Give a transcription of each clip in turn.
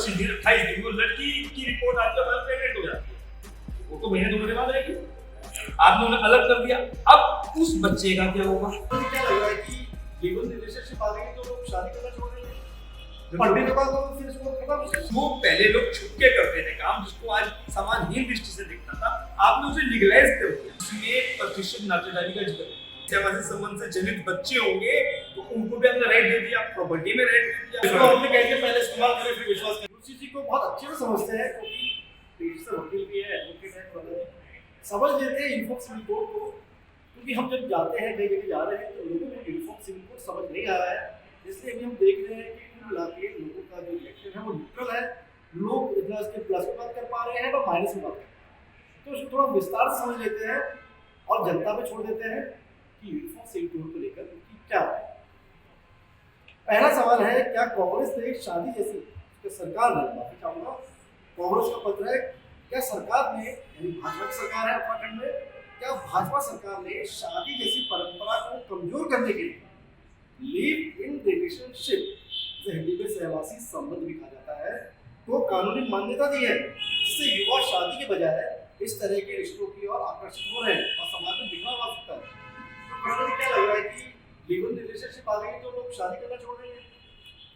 सीधी 28 दिन वो लड़की की रिपोर्ट आती है, बाद प्रेग्नेंट हो जाती है। वो तो महीने 2 महीने बाद आएगी। आपने उन्हें अलग कर दिया, अब उस बच्चे का क्या होगा? मुझे क्या लग रहा है कि लीगल रिलेशनशिप आ गई तो लोग शादी करना छोड़ देंगे। पढ़ने के बाद तो फिर इसको खत्म। वो पहले लोग छुप के करते थे काम, जिसको आज समानहीन दृष्टि से दिखता था, आपने उसे लीगलाइज कर दिया। इसमें प्रतिशत नातेदारी का जिक्र, सामाजिक संबंध से जनित बच्चे होंगे तो उनको भी हमने राइट दे दिया, प्रॉपर्टी में राइट दे दिया। इसको हमने कह दिया पहले इस्तेमाल करें फिर विश्वास करें। तुलसी जी को बहुत अच्छे से समझते हैं क्योंकि पेशे से वकील भी है, एडवोकेट है, तो समझ लेते हैं यूनिफॉर्म सिविल कोड को। क्योंकि हम जब जाते हैं कई जगह जा रहे हैं तो लोगों को यूनिफॉर्म सिविल कोड समझ नहीं आ रहा है, इसलिए अभी हम देख रहे हैं कि कुल मिला के लोगों का जो रिएक्शन है वो न्यूट्रल है। लोग इतना इसके प्लस में बात कर पा रहे हैं और माइनस में बात कर पा रहे हैं, तो इसको थोड़ा विस्तार से समझ लेते हैं और जनता पे छोड़ देते हैं कि यूनिफॉर्म सिविल कोड को लेकर उनकी क्या राय है। पहला सवाल है, क्या कांग्रेस ने शादी जैसी सरकार ने, माफी चाहूंगा, कांग्रेस का पत्र है, क्या सरकार ने, यानी भाजपा की सरकार है उत्तराखंड में, क्या भाजपा सरकार ने शादी जैसी परंपरा को कमजोर करने के लिए लिव इन रिलेशनशिप, हिंदी में सहवासी संबंध भी कहा जाता है, को कानूनी मान्यता दी है, जिससे युवा शादी के बजाय इस तरह के रिश्तों की ओर आकर्षित हो रहे हैं और समाज में बिगड़ाव आ सकता है। तो क्या लग रहा है कि लीगल रिलेशनशिप आ गई तो लोग शादी करना छोड़ देंगे,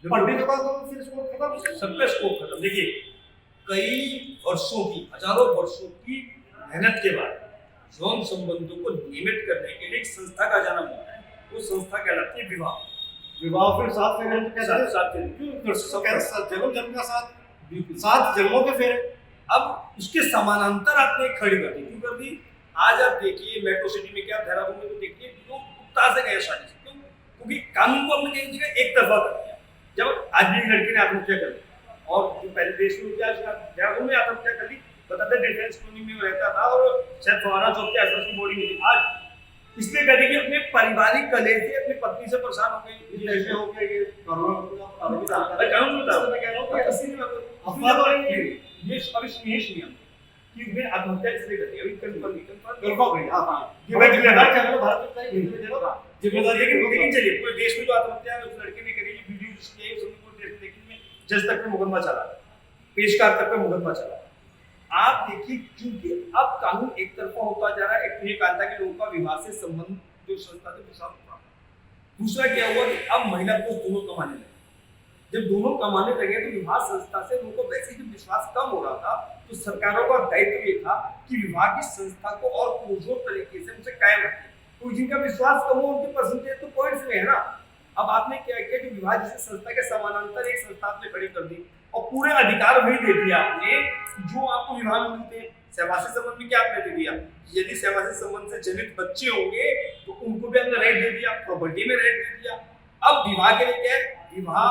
पढ़ने के बाद तो फिर इसको खत्म, सबका स्कोप खत्म। देखिए, कई वर्षों की, हजारों वर्षों की मेहनत के बाद यौन संबंधों को नियमित करने के लिए एक संस्था का जन्म होता है। वो संस्था कहलाती है विवाह। विवाह फिर सात फेरे हम कहते हैं, सात फेरे क्यों? जन्म जन्म का साथ, 7 जन्मों के फेरे। अब उसके समानांतर आपने खड़ी कर दी, क्यों कर दी? आज आप देखिए मेट्रो सिटी में, क्या देहरादून में, तो देखिए लोग उत्साह से गए शादी से, क्यों? क्योंकि कानून को हमने कहीं जगह एक तरफा कर दिया। जब आज भी लड़के ने आत्महत्या कर ली, और जो पहले देश में देहरादून में आत्महत्या कर ली, बताते डिफेंस कॉलोनी में रहता था और शायद फवारा चौक के आसपास की बॉडी मिली। आज इसलिए कहते कि अपने पारिवारिक कलेह से अपनी पत्नी से परेशान हो गई, ऐसे हो गया कि कानून ये अभी सुनिए नियम कि उन्हें आत्महत्या इसलिए करती है, अभी भारत में जिम्मेदारी लेकिन चलिए पूरे देश में जो आत्महत्या उस लड़के ने करी, वीडियो जज तक में मुकदमा चला, पेशकार तक में मुकदमा चला। आप देखिए, क्योंकि अब कानून एक तरफा होता जा रहा है। एक तो ये कहा था कि लोगों का विवाह से संबंध जो संस्था थे दूसरा, दूसरा क्या हुआ कि अब महिला पुरुष दोनों कमाने लगे। जब दोनों कमाने लगे तो विवाह संस्था से लोगों को वैसे ही विश्वास कम हो रहा था, तो सरकारों का दायित्व ये था कि विवाह की संस्था को और पुरजोर तरीके से उसे कायम रखें। तो जिनका विश्वास कम हो उनकी परसेंटेज तो पॉइंट्स में है ना। अब आपने क्या किया कि विवाह जैसे संस्था के समानांतर एक संस्था आपने खड़ी कर दी और पूरे अधिकार वही दे दिया आपने जो आपको विवाह में मिलते हैं। सहवासी संबंध में क्या आपने दे दिया, यदि सहवासी संबंध से जनित बच्चे होंगे तो उनको भी आपने राइट दे दिया, प्रॉपर्टी में राइट दे दिया। अब विवाह के लिए क्या है, विवाह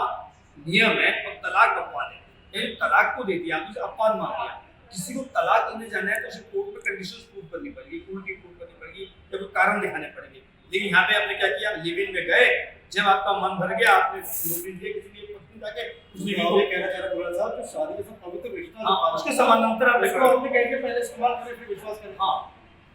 नियम है और तलाक अपवाद है। यानी तलाक को दे दिया, उसे अपवाद मान लिया। किसी को तलाक देने जाना है तो उसे कोर्ट में कंडीशंस प्रूव करनी पड़ेगी, कोर्ट की प्रूव करनी पड़ेगी या कोई कारण दिखाने पड़ेंगे। लेकिन यहाँ पे आपने क्या किया, लिव इन में गए, जब आपका मन भर गया आपने नौकरी दी किसी की पत्नी जाके, उसने ये कहना चाह रहा था कि शादी जैसा पवित्र रिश्ता, उसके समानांतर आपने इसको हमने कह के पहले इस्तेमाल करें फिर विश्वास करें। हाँ,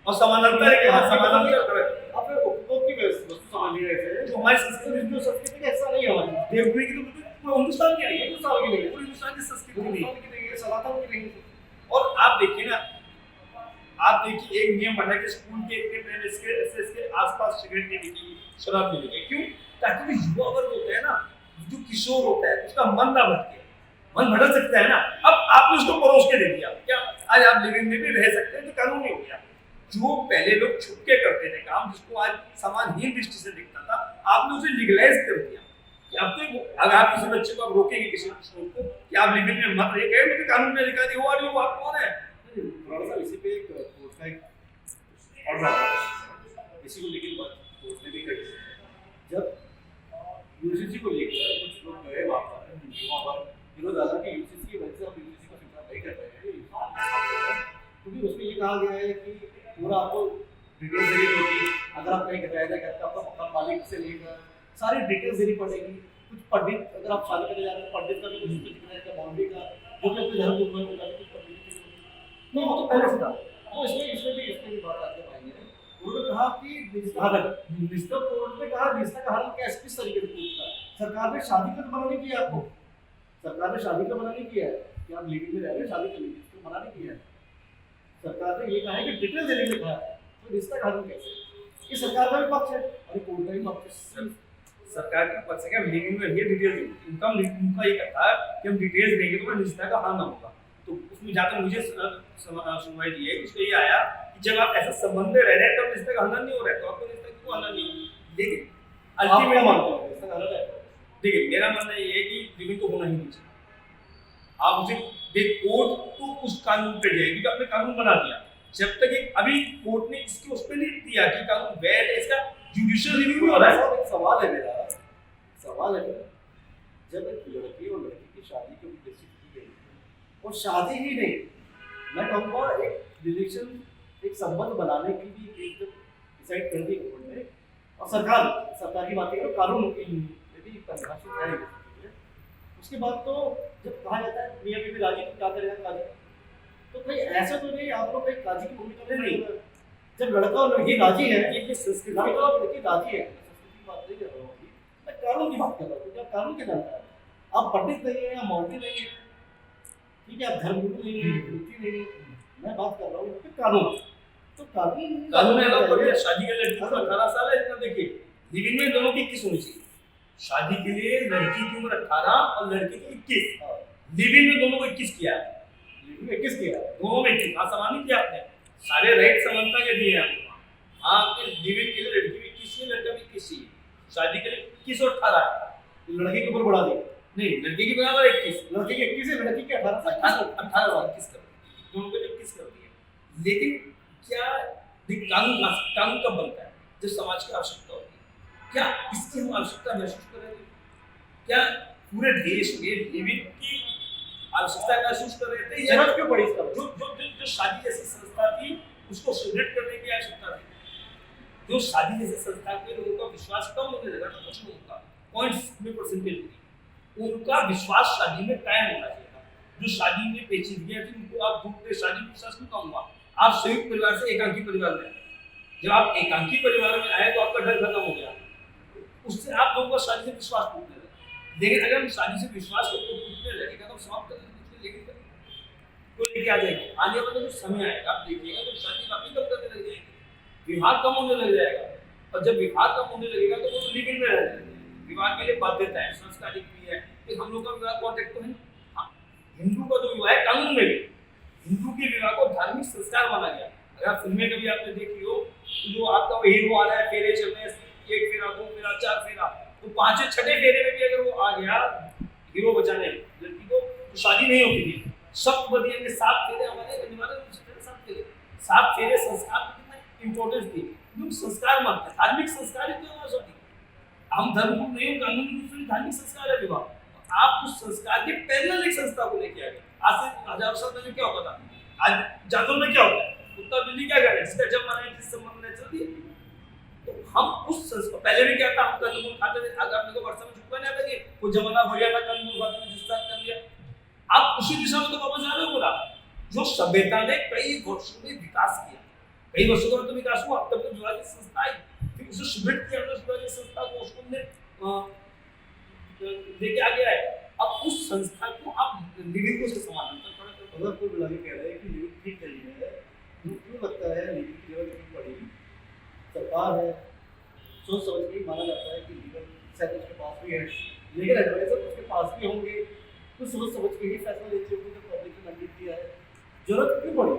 और समानांतर के हाथ समानांतर करें। आपने उपभोग की वस्तु समझ लिया है जो हमारी संस्कृति का हिस्सा नहीं है, हमारी देवपुरी की तो हिंदुस्तान की नहीं है, हिंदुस्तान की नहीं है, पूरी हिंदुस्तान की संस्कृति नहीं है, सनातन की नहीं है। और आप देखिए ना, आप देखिए एक नियम बना कि स्कूल के इतने पहले इसके आसपास सिगरेट नहीं बिकी, शराब नहीं बिकी। क्यों? ताकि जो युवा वर्ग होता है ना, जो किशोर होता है, उसका मन ना भटके, मन भटक सकता है ना। अब आपने उसको परोस के दे दिया, क्या आज आप लिविंग में भी रह सकते हैं, तो कानूनी हो गया। जो पहले लोग छुप के करते थे काम, जिसको आज समानहीन दृष्टि से दिखता था, आपने उसे लीगलाइज कर दिया। कि अब तो अगर आप किसी बच्चे को आप रोकेंगे, किसी किशोर को कि आप लिविंग में मत रहिए, मुझे कानून में लिखा दिया, वो आप कौन है? थोड़ा सा इसी पे एक कोर्ट का एक ऑर्डर आता है, इसी को लेकर बात कोर्ट ने भी कही। जब यूजीसी को लेकर कुछ लोग गए वहाँ पर विरोध आया कि यूजीसी की वजह से हम यूजीसी को स्वीकार नहीं कर रहे हैं, क्योंकि उसमें ये कहा गया है कि पूरा आपको डिटेल्स देनी होगी। अगर आप कहीं गए थे आपका मकान मालिक से लेकर सारी डिटेल्स देनी पड़ेगी। कुछ पंडित, अगर आप शादी करने जा रहे हैं, पंडित का भी कुछ दिखना है, बाउंड्री का जो कि अपने धर्म को कुछ पंडित नहीं, वो तो पहले से था। वो इसमें भी बात आगे पाएंगे। उन्होंने कहा कि निष्ठा कोर्ट ने कहा निष्ठा का हल किस तरीके से पूछता है, सरकार ने शादी का मना नहीं किया आपको, सरकार ने शादी का मना नहीं किया है कि आप लिविंग में रह रहे हैं, शादी कर लीजिए, इसको मना नहीं किया है। सरकार ने ये कहा है कि डिटेल देने के लिए कहा है, तो रिश्ता कानून कैसे? ये सरकार का भी पक्ष है और कोर्ट का भी पक्ष है। सरकार के पक्ष से लिविंग में रहिए, डिटेल देंगे, उनका ये कहता है कि हम डिटेल्स देंगे तो रिश्ता का हाँ ना होगा। तो उसमें जाकर मुझे सुनवाई दी है, उसको ये आया कि जब आप ऐसे संबंध में रह रहे हैं तब रिश्ते का हनन नहीं हो रहा है, तो आपको रिश्ता क्यों हनन नहीं हो? लेकिन अल्टीमेट मानते हो रिश्ता गलत है। देखिए मेरा मानना ये है कि लिविंग तो होना ही नहीं चाहिए। आप उसे कोर्ट तो उस कानून पे जाएगी, आपने कानून बना दिया, जब तक अभी कोर्ट ने इसके उस पर नहीं दिया कि कानून वैध है, इसका जुडिशियल रिव्यू हो रहा है। एक सवाल है मेरा, जब एक लड़की और लड़की की शादी को निश्चित की गई और शादी ही नहीं, मैं कहूँगा एक रिलेशन, एक संबंध बनाने की भी एक डिसाइड कर दी गवर्नमेंट ने, और सरकार की बात करो, कानून की भी परिभाषित है। उसके बाद तो जब कहा जाता है मियाँ बीवी राजी तो क्या करेगा काजी, तो भाई ऐसा तो नहीं आप लोग एक काजी की भूमिका नहीं। जब लड़का और लड़की राजी है, ये संस्कृति, लड़का और लड़की राजी है, संस्कृति की बात नहीं कर रहा हूँ, मैं कानून की बात कर रहा हूँ। क्योंकि आप कानून के जानता है, आप पंडित नहीं है या मौलवी नहीं है, ठीक है, आप धर्मगुरु नहीं है, नीति नहीं है, मैं बात कर रहा हूँ कानून। तो कानून शादी के लड़की को 18 साल है, इतना देखिए लिविंग में दोनों की 21 होनी चाहिए। शादी के लिए लड़की की उम्र 18 और लड़के की 21, लिविंग में दोनों को 21 किया है, लिविंग में 21 किया, दोनों में 21 समान नहीं किया आपने, सारे राइट समानता के दिए आपको। हाँ, आपके लिविंग के लिए लड़की भी 21 है, लड़का भी 21 है, शादी के लिए 21 और 18 है। लड़के की उम्र बढ़ा दी नहीं, लड़के की बराबर 21, लड़के की 21 है, लड़की की 18 कर दी, दोनों को 21 कर दिया। लेकिन क्या कानून कब बनता है? जब समाज की आवश्यकता होती है। क्या इसकी हम आवश्यकता महसूस कर रहे थे? क्या पूरे देश में लिविंग की आवश्यकता महसूस कर रहे थे? जरूरत क्यों पड़ी इसका? जो शादी जैसी संस्था थी उसको सुदृढ़ करने की आवश्यकता थी। जो शादी जैसी संस्था पे लोगों का विश्वास कम होने लगा था, कुछ लोगों का 0.6% उनका विश्वास शादी में कायम होना चाहिए। जो शादी में पेचीदगियां थी उनको आप दूसरे शादी में विश्वास क्यों कहूँगा? आप संयुक्त परिवार से एकांकी परिवार में, जब आप एकांकी परिवार में आए तो आपका डर खत्म हो गया, उससे आप लोगों का शादी से विश्वास टूटने लगा। लेकिन अगर हम शादी से विश्वास को टूटने लगेगा तो समाप्त कर देंगे, लेकिन तो लेके आ जाएंगे। आने वाला जो समय आएगा आप देखिएगा तो शादी वाकई कम करने लग जाएगी, विवाह कम होने लग जाएगा, और जब विवाह कम होने लगेगा तो वो लिविंग में रह जाएंगे। विवाह के लिए बाध्यता है, संस्कारिक भी है, हम लोग का विवाह कॉन्ट्रैक्ट तो है। हिंदू का जो विवाह है कानून में भी हिंदू के विवाह को धार्मिक संस्कार माना गया। अगर फिल्में कभी आपने देखी हो तो जो आपका हीरो आ रहा है, फेरे चल रहे हैं, 1 फेरा 2 फेरा 4 फेरा, तो 5वें 6ठे फेरे में भी अगर वो आ गया हीरो बचाने लड़की को, तो शादी नहीं होती थी। सप्तपदी के 7 फेरे हमारे अनिवार्य रूप से 7 फेरे संस्कार की कितना इंपॉर्टेंस थी। लोग संस्कार मानते हैं, धार्मिक संस्कार ही तो होती। हम धर्म को नहीं, कानून रूप से धार्मिक संस्कार है विवाह। आप उस संस्कार के पैरेलल एक संस्था को लेके आए। आज से 1000 साल पहले क्या होता था? आज जादू में क्या होता है? कुत्ता बिल्ली क्या करे, जिसका जब मना है, जिस संबंध में चलती है। तो हम उस संस्था, पहले भी क्या था, हम कानून खाते थे, अगर अपने को वर्षा में चुपका नहीं आता कि वो जमाना बढ़िया था, कानून खाते में जिस कर लिया। आप उसी दिशा में तो वापस जा रहे हो। पूरा जो सभ्यता ने कई वर्षों में विकास किया, कई वर्षों का तो विकास हुआ, तब तक विवाह की संस्था आई, फिर उसे सुदृढ़ किया, विवाह की संस्था को उसको लेके आ गया है। अब उस संस्था को आप लिविंग को से समानांतर खड़ा अगर कोई बुला के कह रहा है कि लिविंग ठीक नहीं है, तो क्यों लगता है लिविंग की जगह कितनी पड़ेगी? सरकार है, सोच समझ के माना जाता है कि लिविंग शायद उसके पास भी है, लेकिन एडवाइजर उसके पास भी होंगे, तो सोच समझ के ही फैसला लेते होंगे। तो पब्लिक ने मैंडेट दिया है, जरूरत क्यों पड़ी?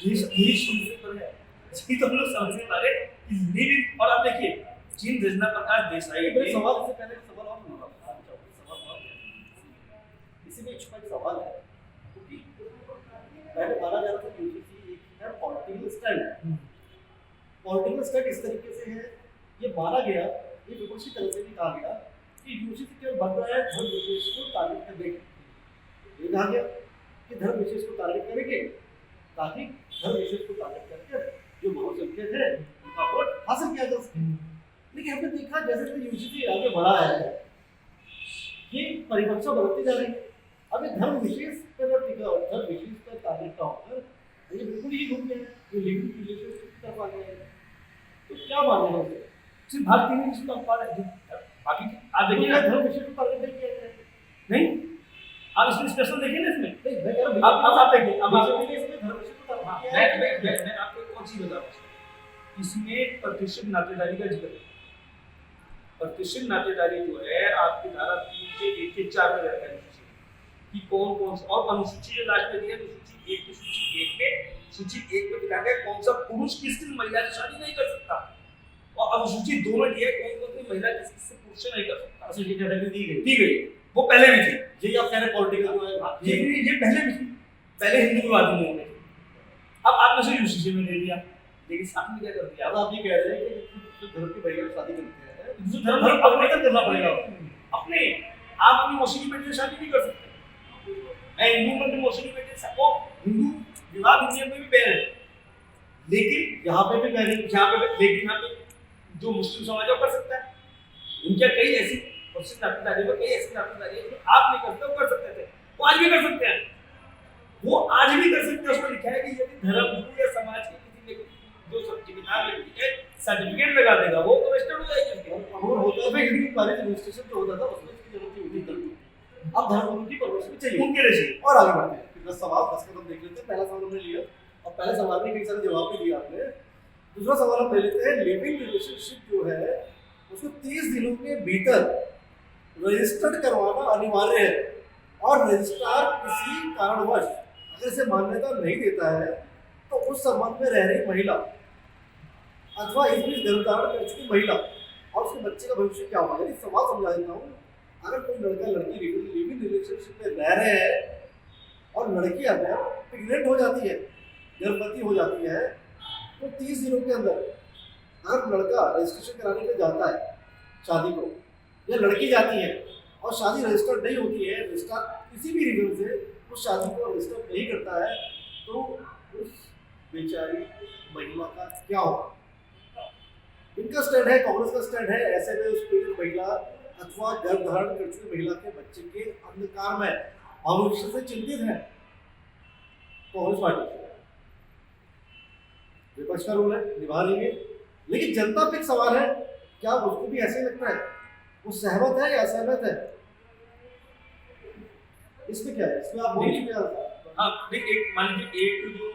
यही समझने पर है, जी तो हम लोग समझने पा रहे कि लिविंग। और आप देखिए जिन रचना प्रकाश देसाई मेरे सवाल से पहले सवाल और होगा, इसी में एक सवाल है, क्योंकि पहले माना जा रहा था कि यूजीसी एक है पॉलिटिकल स्टैंड। पॉलिटिकल स्टैंड इस तरीके से है, ये माना गया, ये विपक्षी तरफ से भी कहा गया कि यूजीसी केवल बन रहा है धर्म विशेष को टारगेट करने के। ये कहा गया कि धर्म विशेष को टारगेट करेंगे ताकि धर्म विशेष को टारगेट करके जो बहुसंख्यक है उनका वोट हासिल किया जा सके। लेकिन हमने देखा जैसे यूजीसी आगे बढ़ा है, ये परिभाषा बदलती जा रही है। अब ये धर्म विशेष पर टिका और धर्म विशेष पर टारगेट का होकर ये बिल्कुल ही घूम गया, ये लिविंग रिलेशनशिप की तरफ आ गया है। तो क्या मानना है उसे? सिर्फ भारतीय नहीं, इसमें बाकी आप देखिए धर्म विशेष को टारगेट नहीं किया गया नहीं, आप इसमें स्पेशल देखिए ना इसमें। नहीं मैं कह रहा हूँ अब आप देखिए, अब आप बीजेपी ने इसमें धर्म निरपेक्षता का हाँ, किया है। मैं आपको एक और चीज बता रहा हूँ। इसमें प्रतिष्ठित नातेदारी का जिक्र है। प्रतिष्ठित नातेदारी जो है आपकी धारा 3 के 1 के 4 में रहता है कि कौन कौन सा, और अनुसूची जो लास्ट में दी है अनुसूची 1 की सूची 1 में, सूची 1 में दिखा गया कौन सा पुरुष किस महिला से शादी नहीं कर सकता, और अनुसूची 2 में दिया है कौन कौन सी महिला किस से पुरुष से नहीं कर सकता। अनुसूची कैटेगरी दी गई, वो पहले भी थी। यही आप कह रहे हैं पॉलिटिकल जो है ये पहले भी थी, पहले हिंदू विवादी में होने थी। अब आपने से यूसीसी में ले लिया, लेकिन साथ में क्या कर दिया? अब आप ये कह रहे हैं कि जो धर्म की महिला से शादी करते हैं जो धर्म अपने तक करना पड़ेगा, अपने आप अपनी मौसी की बेटी से शादी नहीं कर सकते। मैं हिंदू में अपनी मौसी की बेटी से, वो हिंदू विवाह दुनिया में भी बैन है, लेकिन यहाँ पे भी मैंने लेकिन यहाँ पे जो मुस्लिम समाज है वो कर सकता है। उनके कई ऐसी मुस्लिम नातेदारी में कई ऐसी नातेदारी है जो आप नहीं करते, वो कर सकते थे, वो आज भी कर सकते हैं, वो आज भी कर सकते हैं। उसमें लिखा है कि यदि धर्म गुरु या समाज के किसी व्यक्ति जो जिम्मेदार व्यक्ति है सर्टिफिकेट लगा देगा, वो तो रजिस्टर्ड हो जाएगी। और होता है हिंदू मैरिज रजिस्ट्रेशन जो होता था उसमें इसकी जरूरत नहीं होती। अब धर्म गुरु की परमिशन चाहिए उनके रजिस्टर। और आगे बढ़ते हैं। फिर 10 सवाल 10 कदम देख लेते हैं। पहला सवाल हमने लिया और पहले सवाल में कई सारे जवाब भी दिए आपने। दूसरा सवाल हम ले लेते हैं, लिविंग रिलेशनशिप जो है उसको 30 दिनों के भीतर रजिस्टर्ड करवाना अनिवार्य है, और रजिस्ट्रार किसी कारणवश अगर इसे मान्यता नहीं देता है तो उस संबंध में रह रही महिला अथवा इस बीच गर्भधारण कर चुकी महिला और उसके बच्चे का भविष्य क्या होगा। यदि सवाल समझा देता हूँ, अगर कोई लड़का लड़की लिविंग रिलेशनशिप में रह रहे हैं और लड़की अगर प्रेग्नेंट हो जाती है, गर्भवती हो जाती है, तो 30 दिनों के अंदर अगर लड़का रजिस्ट्रेशन कराने के लिए जाता है शादी को, या लड़की जाती है और शादी रजिस्टर्ड नहीं होती है, रजिस्ट्रार किसी भी रीजन से उस शादी को रजिस्टर नहीं करता है, तो उस बेचारी महिला का क्या होगा। इनका स्टैंड है, कांग्रेस का स्टैंड है, ऐसे में उस पीड़ित महिला अथवा गर्भधारण कर चुकी महिला के बच्चे के अंधकार में भविष्य से चिंतित है कांग्रेस पार्टी। विपक्ष का रोल है, निभा रही है, लेकिन जनता पे एक सवाल है, क्या उसको भी ऐसे लगता है, वो सहमत है या असहमत है? इसमें क्या है, इसमें आप बोलिए क्या? हाँ, एक मान लीजिए एक जो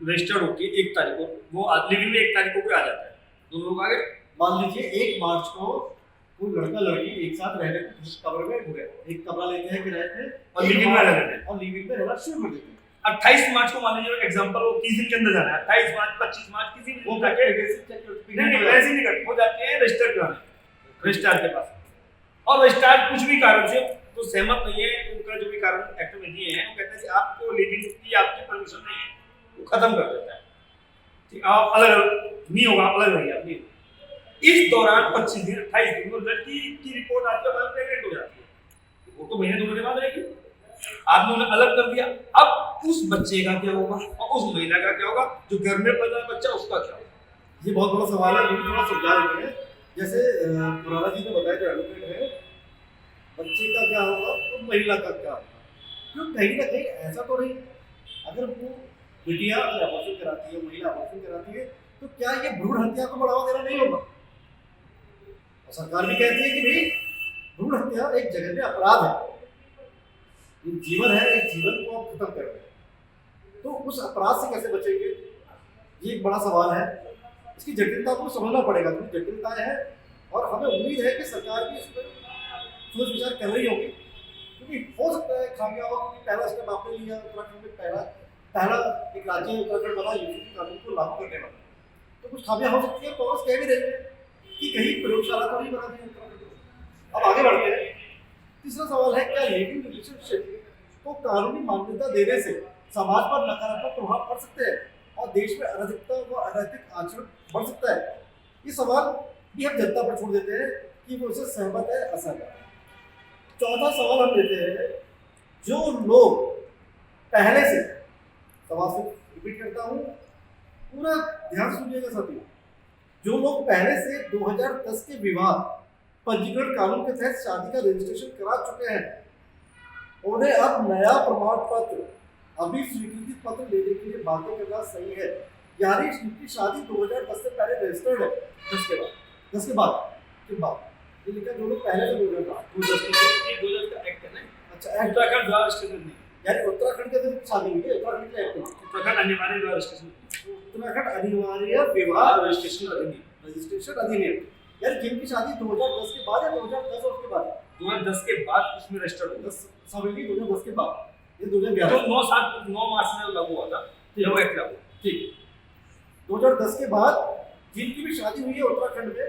रजिस्टर्ड होती है 1 तारीख को, वो लिविंग में 1 तारीख को भी आ जाता है, दोनों लोग आगे। मान लीजिए 1 मार्च को कोई लड़का लड़की एक साथ रहने को कमरे में हो गए, एक कमरा लेते हैं किराए पे और लिविंग में रहते हैं, और लिविंग में रहना शुरू कर देते हैं। 28 मार्च को मान लीजिए एग्जांपल, वो 30 दिन के अंदर जाना है, 28 मार्च 25 मार्च किसी भी वो जाके नहीं ऐसे नहीं करते, वो जाते हैं रजिस्टर कराने रजिस्ट्रार के पास, और रजिस्ट्रार कुछ भी कारण से तो सहमत नहीं है, उनका जो भी कारण एक्ट में दिए हैं, वो कहते हैं कि आपको लिविंग की आपकी परमिशन नहीं है, वो खत्म कर देता है, ठीक, आप अलग नहीं होगा, अलग रहिए अपनी। इस दौरान 25 दिन 28 दिन में लड़की की रिपोर्ट आती है, प्रेग्नेंट हो जाती है, वो तो महीने 2 महीने बाद रहेगी, आपने उन्हें अलग कर दिया। अब उस बच्चे का क्या होगा और उस महिला का क्या होगा, जो घर में पैदा बच्चा उसका क्या होगा। ये बहुत बड़ा सवाल है, ये भी थोड़ा समझा देते हैं। जैसे खुराना जी ने बताया जो एडवोकेट है, बच्चे का क्या होगा तो महिला का क्या होगा, क्यों कहीं ना कहीं ऐसा तो नहीं, अगर वो बिटिया अबॉर्शन कराती है, महिला अबॉर्शन कराती है, तो क्या ये भ्रूण हत्या को बढ़ावा देना नहीं होगा? और सरकार भी कहती है कि नहीं, भ्रूण हत्या एक जघन्य अपराध है, एक जीवन है, एक जीवन को आप खत्म कर रहे हैं, तो उस अपराध से कैसे बचेंगे, ये एक बड़ा सवाल है। इसकी जटिलता को समझना पड़ेगा, थोड़ी जटिलताएं हैं, और हमें उम्मीद है कि सरकार भी इस पर सोच विचार कर रही होगी, क्योंकि हो सकता है खामियां हो, क्योंकि पहला स्टेप आपने लिया, उत्तराखंड में पहला एक राज्य उत्तराखंड बना यूपी कानून को लागू करने वाला, तो कुछ खामियां हो सकती है। कांग्रेस कह भी रही है कि कहीं प्रयोगशाला तो नहीं बना दी उत्तराखंड। अब आगे बढ़ते हैं, तीसरा सवाल है, क्या लिविंग रिलेशनशिप को कानूनी मान्यता देने से समाज पर नकारात्मक प्रभाव पड़ सकते हैं और देश में अराजकता व अनैतिक आचरण बढ़ सकता है? ये सवाल भी हम जनता पर छोड़ देते हैं कि वो इससे सहमत है असहमत है। चौथा सवाल हम लेते हैं, जो लोग पहले से, सवाल से रिपीट करता हूँ, पूरा ध्यान सुनिएगा साथियों, जो लोग पहले से 2010 के विवाह पंजीकरण कानून के तहत शादी का रजिस्ट्रेशन करा चुके हैं, उन्हें अब नया प्रमाण पत्र, अभी स्वीकृति पत्र लेने के लिए बाध्य करना सही है। यानी उनकी शादी 2010 से पहले रजिस्टर्ड है, 10 के बाद ये लिखा, जो लोग पहले से 2010 का एक्ट है ना, अच्छा एक्ट, उत्तराखंड विवाह रजिस्ट्रेशन नहीं, यानी उत्तराखंड के अंदर शादी हुई है, उत्तराखंड के एक्ट में उत्तराखंड अनिवार्य विवाह रजिस्ट्रेशन नहीं, उत्तराखंड अनिवार्य विवाह रजिस्ट्रेशन अधिनियम, रजिस्ट्रेशन अधिनियम, यानी जिनकी शादी 2010 के बाद या 2010 और उसके बाद, 2010 के बाद उसमें रजिस्टर्ड होगा। 2010 के बाद, ये जो 2011 9 मार्च में लागू हुआ था, जब एक्ट लागू, ठीक, 2010 के बाद जिनकी भी शादी हुई है उत्तराखंड में,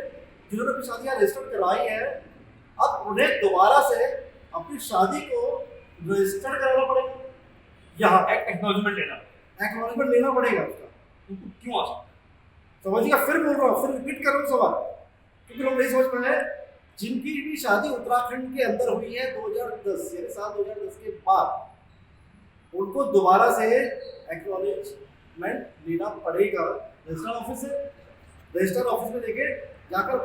जिन्होंने अपनी शादियां रजिस्टर करवाई है, अब उन्हें दोबारा से अपनी शादी को रजिस्टर कराना पड़ेगा, यहाँ एक्नॉलेजमेंट लेना, एक्नॉलेजमेंट लेना पड़ेगा उसका। उनको क्यों आ समझिएगा, फिर बोल रहा हूँ, फिर रिपीट कर रहा हूँ सवाल, क्योंकि लोग नहीं समझ पाए। जिनकी भी शादी उत्तराखंड के अंदर हुई है 2010 यानी साल 2010 के बाद, उनको दोबारा से एक्नॉलेजमेंट लेना पड़ेगा रजिस्टर ऑफिस से। रजिस्टर ऑफिस में लेके जाकर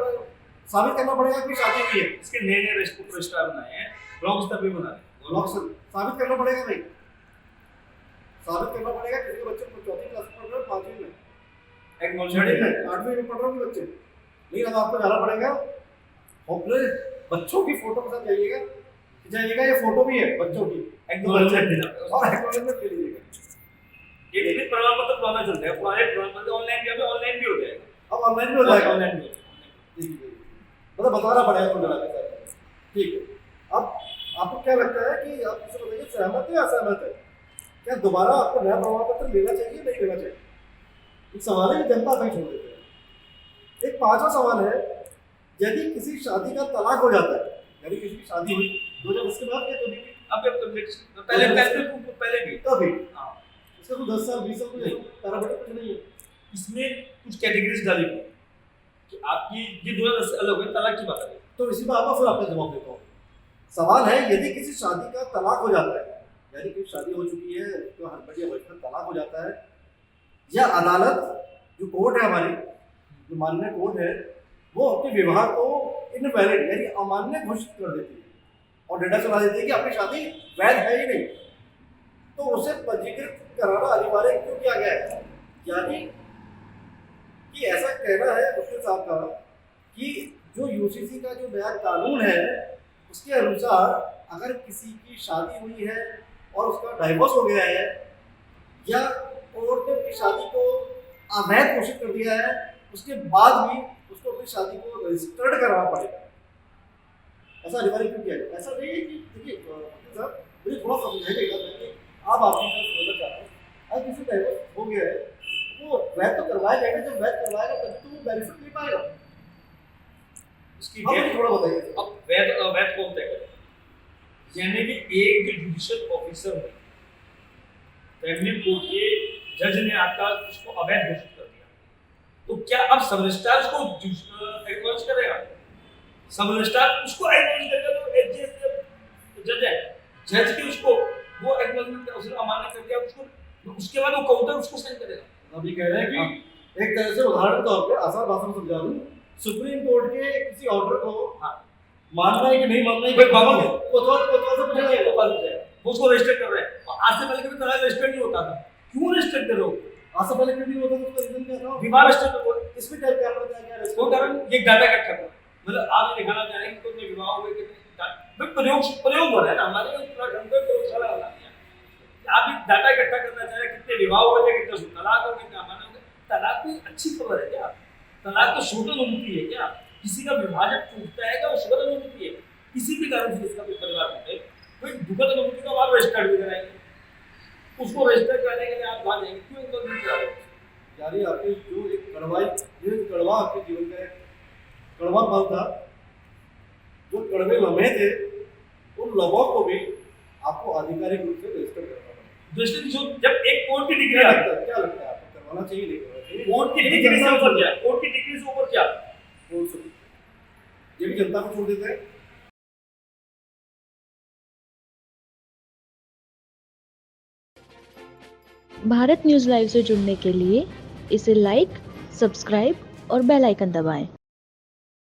साबित करना पड़ेगा कि शादी हुई है। इसके नए रजिस्ट्रार बनाए हैं, ब्लॉक स्तर पे बना रहे हैं, ब्लॉक से साबित करना पड़ेगा भाई, साबित करना पड़ेगा। किसी के बच्चे 4वीं क्लास में पढ़ रहे हैं, 5वीं में, एक्नॉलेजमेंट में 8वीं में पढ़ रहे हैं बच्चे, नहीं अब आपको जाना पड़ेगा अपने बच्चों की फोटो के साथ जाइएगा, ये फोटो भी है बच्चों की, एक्नॉलेजमेंट देना और एक्नॉलेजमेंट ले लीजिएगा। ये भी प्रमाण पत्र पुराना चलता है, पुराने प्रमाण पत्र ऑनलाइन भी, अभी ऑनलाइन भी हो जाएगा, अब ऑनलाइन भी हो जाएगा, ऑनलाइन भी हो जाएगा। ठीक है, मतलब बताना पड़ेगा कुल मिला के। ठीक है, अब आपको क्या लगता है कि आप इससे बताइए, सहमत है या असहमत है? क्या दोबारा आपको नया प्रमाण पत्र लेना चाहिए, नहीं लेना चाहिए? एक सवाल है, जनता कहीं छोड़ देते हैं। एक 5वां सवाल है, यदि किसी शादी का तलाक हो जाता है, यानी किसी की शादी हुई 2010 के बाद या कभी भी, अब पहले भी कभी, हाँ, इसका तो 10 साल 20 साल कुछ नहीं, पैरामीटर कुछ नहीं है। इसमें कुछ कैटेगरीज डाली हुई है कि आपकी ये 2010 से अलग है, तलाक की बात है। तो इसी बात पर फिर आपका जवाब देता हूँ। सवाल है, यदि किसी शादी का तलाक हो जाता है, यानी कि शादी हो चुकी है, तो हस्बैंड या वाइफ का तलाक हो जाता है, या अदालत जो कोर्ट है हमारी, जो मान्य कोर्ट है, वो अपने विवाह को इनवैलिड यानी अमान्य घोषित कर देती है और डेटा चला देती है कि आपकी शादी वैध है ही नहीं, तो उसे पंजीकृत कराना अनिवार्य क्यों किया गया है? यानी कि ऐसा कहना है वकील साहब का कि जो यूसीसी का जो नया कानून है, उसके अनुसार अगर किसी की शादी हुई है और उसका डाइवोर्स हो गया है, या कोर्ट ने अपनी शादी को अवैध घोषित कर दिया है, उसके बाद भी उसको अपनी शादी को रजिस्टर्ड कराना पड़ेगा। ऐसा अनिवार्य क्यों किया जाए? ऐसा नहीं है कि देखिए साहब, मुझे थोड़ा समझाइएगा, आप आपकी तरफ समझना चाहते हैं, अगर किसी डाइवोर्स हो गया है, वो वैध तो करवाया जाएगा, जब वैध करवाएगा तभी तो वो बेनिफिट ले पाएगा। इसकी डेट थोड़ा बताइए। अब वैध अवैध कौन तय करेगा? यानी कि एक जो जुडिशियल ऑफिसर है, फैमिली कोर्ट के जज ने आपका उसको अवैध घोषित कर दिया, तो क्या अब सब रजिस्ट्रार उसको एक्नॉलेज करेगा? सब रजिस्ट्रार उसको एक्नॉलेज करेगा, तो जज है, जज के उसको वो एक्नॉलेजमेंट का उसने अमान्य कर दिया, उसको उसके बाद वो काउंटर उसको साइन करेगा। अभी कह रहे हैं कि एक तरह से उदाहरण के तौर पे आसान भाषा में समझा दूं, सुप्रीम कोर्ट के किसी ऑर्डर को मानना है कि नहीं मानना है, बाबा वो उसको रजिस्टर कर रहे हैं। आज से पहले कभी तलाक रजिस्टर नहीं होता था, क्यों रजिस्टर कर रहे हो? आज से पहले क्यों नहीं होता था? उसका रीजन क्या था? विवाह रजिस्टर करो। इसमें क्या क्या बताया गया? वो कारण ये डाटा इकट्ठा करो, मतलब आप ये दिखाना चाह रहे हैं कि कोई विवाह हुए कि प्रयोग हो रहा है ना, हमारे उत्तराखंड में प्रयोगशाला बना दिया। आप ये डाटा इकट्ठा करना चाह रहे हैं, कितने विवाह हुए थे, कितने तलाक हो गए, कितने अमान्य हो गए। तलाक कोई अच्छी खबर है क्या? तलाक तो शुभ अनुमति है क्या? किसी का विवाह जब टूटता है क्या वो शुभ अनुमति है? किसी भी कारण से इसका कोई परिवार टूटे, कोई दुखद अनुमति का आप रजिस्टर्ड भी कराएंगे, उसको रजिस्टर करने के लिए आप वहां जाएंगे, क्यों इनको नहीं करा रहे? यानी आपके जो एक कड़वा आपके जीवन का एक कड़वा पल था, जो कड़वे लम्हे थे, उन लम्हों को भी आपको आधिकारिक रूप से रजिस्टर करना पड़ेगा। जो जब एक कोर्ट की डिग्री क्या लगता है आपको करवाना चाहिए, नहीं करवाना चाहिए? कोर्ट की डिग्री से ऊपर क्या? कोर्ट की डिग्री से ऊपर क्या? कोर्ट से ये भी जनता को छोड़ देते हैं। भारत न्यूज़ लाइव से जुड़ने के लिए इसे लाइक, सब्सक्राइब और बेल आइकन दबाएं।